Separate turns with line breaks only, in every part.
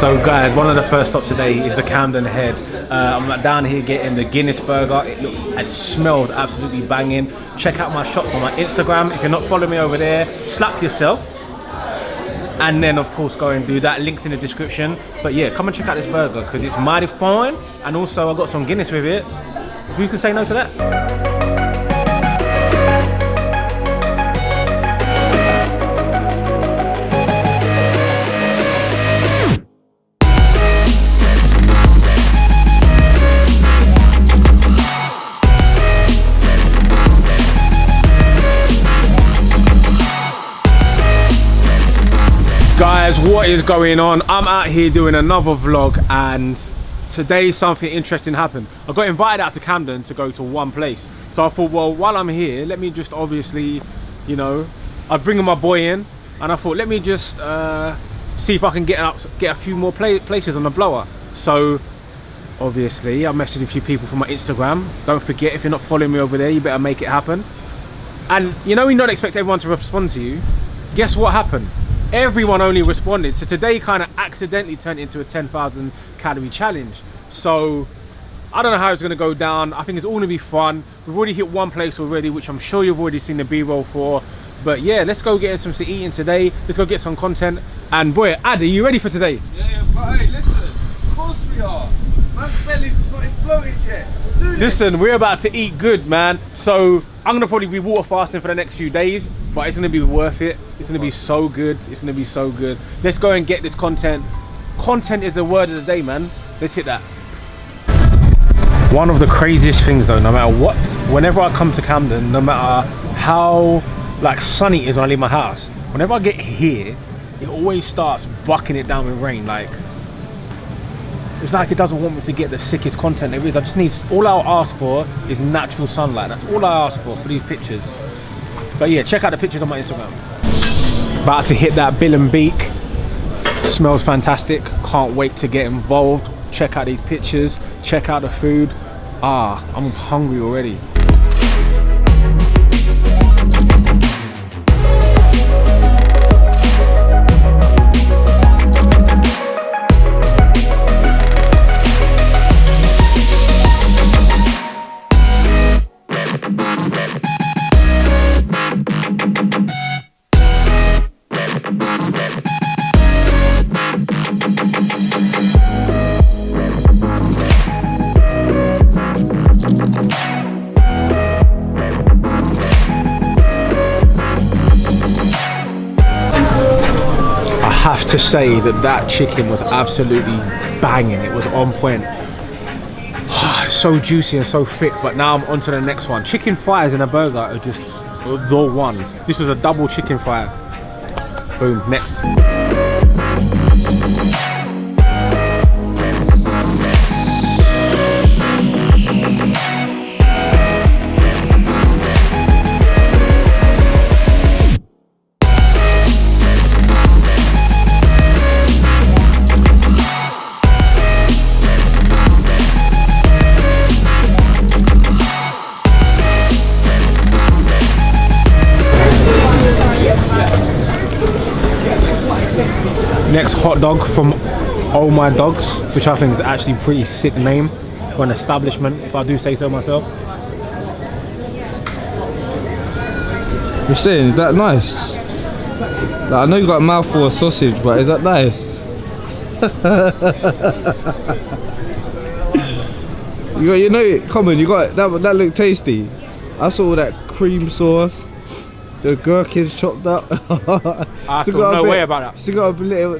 So guys, one of the first stops today is the Camden Head. I'm down here getting the Guinness burger. It looks and smells absolutely banging. Check out my shots on my Instagram. If you're not following me over there, slap yourself. And then of course go and do that. Links in the description. But yeah, come and check out this burger because it's mighty fine. And also I got some Guinness with it. Who can say no to that? Guys, what is going on? I'm out here doing another vlog and today something interesting happened. I got invited out to Camden to go to one place. So I thought, well, while I'm here, let me just obviously, you know, I'd bring my boy in and I thought, let me just see if I can get a few more places on the blower. So obviously I messaged a few people from my Instagram. Don't forget, if you're not following me over there, you better make it happen. And you know, you don't expect everyone to respond to you. Guess what happened? Everyone only responded. So today kind of accidentally turned into a 10,000 calorie challenge. So I don't know how it's going to go down. I think it's all going to be fun. We've already hit one place already, which I'm sure you've already seen the B-roll for. But yeah, let's go get some eating today. Let's go get some content. And boy, Ad, are you ready for today?
Yeah, but hey, listen, of course we are. Man's belly's not bloated yet. Let's do this.
Listen, we're about to eat good, man. So I'm going to probably be water fasting for the next few days. But it's going to be worth it. It's going to be so good. It's going to be so good. Let's go and get this content. Content is the word of the day, man. Let's hit that. One of the craziest things though, no matter what, whenever I come to Camden, no matter how like sunny it is when I leave my house, whenever I get here, it always starts bucking it down with rain. Like, it's like it doesn't want me to get the sickest content there is. I just need, all I'll ask for is natural sunlight. That's all I ask for these pictures. But yeah, check out the pictures on my Instagram. About to hit that Bill and Beak. Smells fantastic. Can't wait to get involved. Check out these pictures. Check out the food. Ah, I'm hungry already. I have to say that chicken was absolutely banging. It was on point. So juicy and so thick. But now I'm on to the next one. Chicken fries in a burger are just the one. This was a double chicken fry. Boom, next. Next, hot dog from Oh My Dogs, which I think is actually a pretty sick name for an establishment, if I do say so myself.
You're saying, is that nice? Like, I know you got a mouthful of sausage, but is that nice? you know, Common, you got that looked tasty. I saw that cream sauce. The gherkins chopped up.
I feel no way about that.
Still got a little.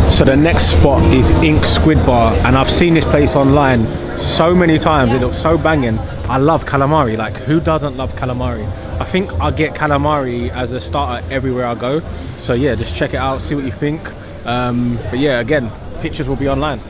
So the next spot is Ink Squid Bar, and I've seen this place online so many times. It looks so banging. I love calamari. Like, who doesn't love calamari? I think I get calamari as a starter everywhere I go. So yeah, just check it out, see what you think. But yeah, again, pictures will be online.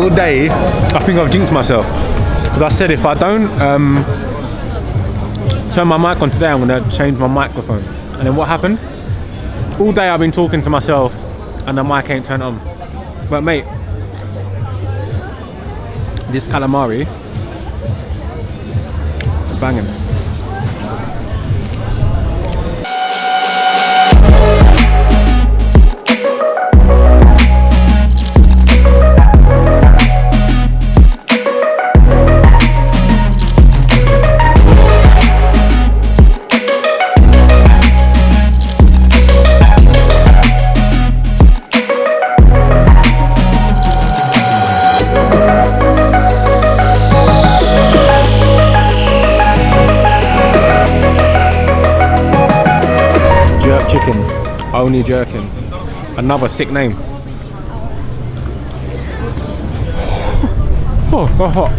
single day, I think I've jinxed myself. Because I said if I don't turn my mic on today, I'm going to change my microphone. And then what happened? All day I've been talking to myself and the mic ain't turned on. But mate, this calamari, banging. Chicken, only jerkin. Another sick name. Oh, hot.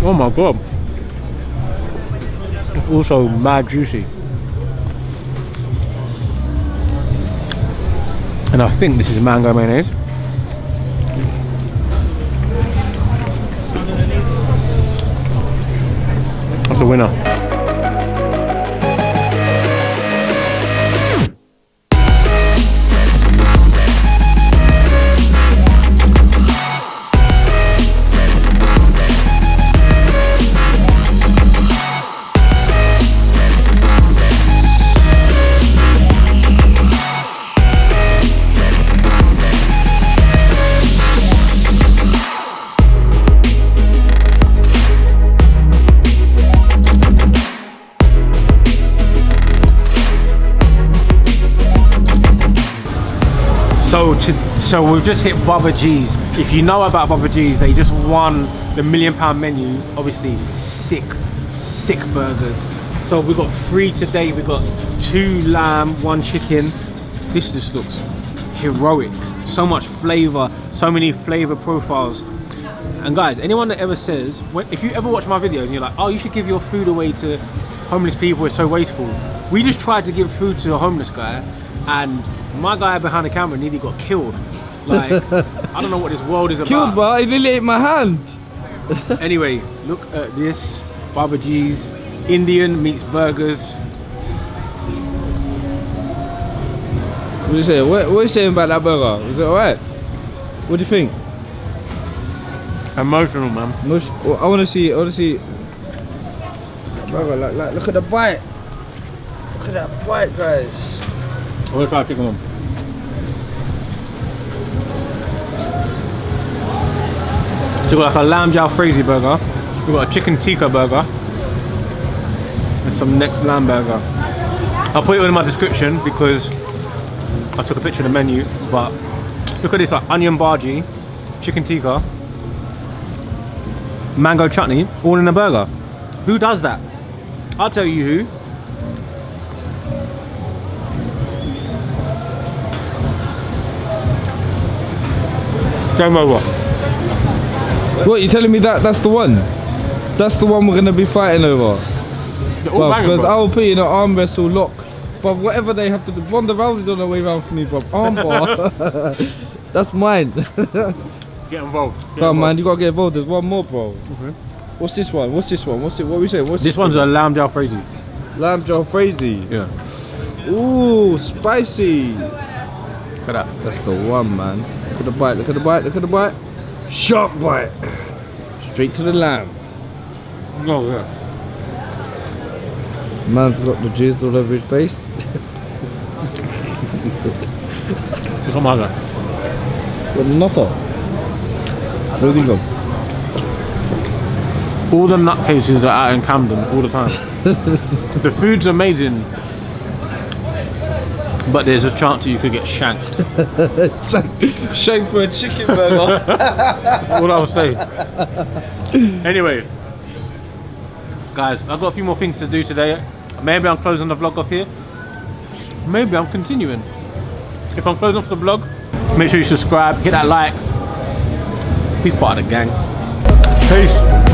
Oh my god. It's also mad juicy. And I think this is mango mayonnaise. That's a winner. So we've just hit Bubba G's. If you know about Bubba G's, they just won the £1 million menu. Obviously sick burgers. So we've got 3 today. We've got 2 lamb, 1 chicken. This just looks heroic. So much flavor, so many flavor profiles. And guys, anyone that ever says, if you ever watch my videos and you're like, oh, you should give your food away to homeless people, it's so wasteful. We just tried to give food to a homeless guy, and my guy behind the camera nearly got killed. Like, I don't know what this world is about.
Killed, but he nearly ate my hand.
Anyway, look at this. Bubba G's Indian meets burgers.
What do you say? What are you saying about that burger? Is it alright? What do you think?
Emotional, man.
I want to see. Burger, like, look at the bite. Look at that bite, guys.
I'm gonna try chicken one. So we've got like a lamb jalfrezi burger, we've got a chicken tikka burger, and some next lamb burger. I'll put it in my description because I took a picture of the menu, but look at this, like onion bhaji, chicken tikka, mango chutney, all in a burger. Who does that? I'll tell you who. Game over.
What, you telling me that's the one? That's the one we're gonna be fighting over? Because I'll put you in an arm wrestle lock. But whatever they have to do, Ronda Rousey's on the way around for me, bro. Armbar. That's mine.
Get involved.
Come on, man, you gotta get involved. There's one more, bro. What's this one? What's this one? What are we saying?
This one's a lamb jalfrezi.
Lamb jalfrezi?
Yeah.
Ooh, spicy.
Look at that.
That's the one, man. Look at the bite, look at the bite, look at the bite. Sharp bite. Straight to the lamb.
Oh, yeah.
Man's got the jizz all over his face.
Look at my guy.
What the knocker? Where's he gone?
All the nutcases are out in Camden all the time. The food's amazing, but there's a chance that you could get shanked.
Shanked for a chicken burger.
That's all I'll say. Anyway, guys, I've got a few more things to do today. Maybe I'm closing the vlog off here. Maybe I'm continuing. If I'm closing off the vlog, make sure you subscribe, hit that like. Be part of the gang. Peace.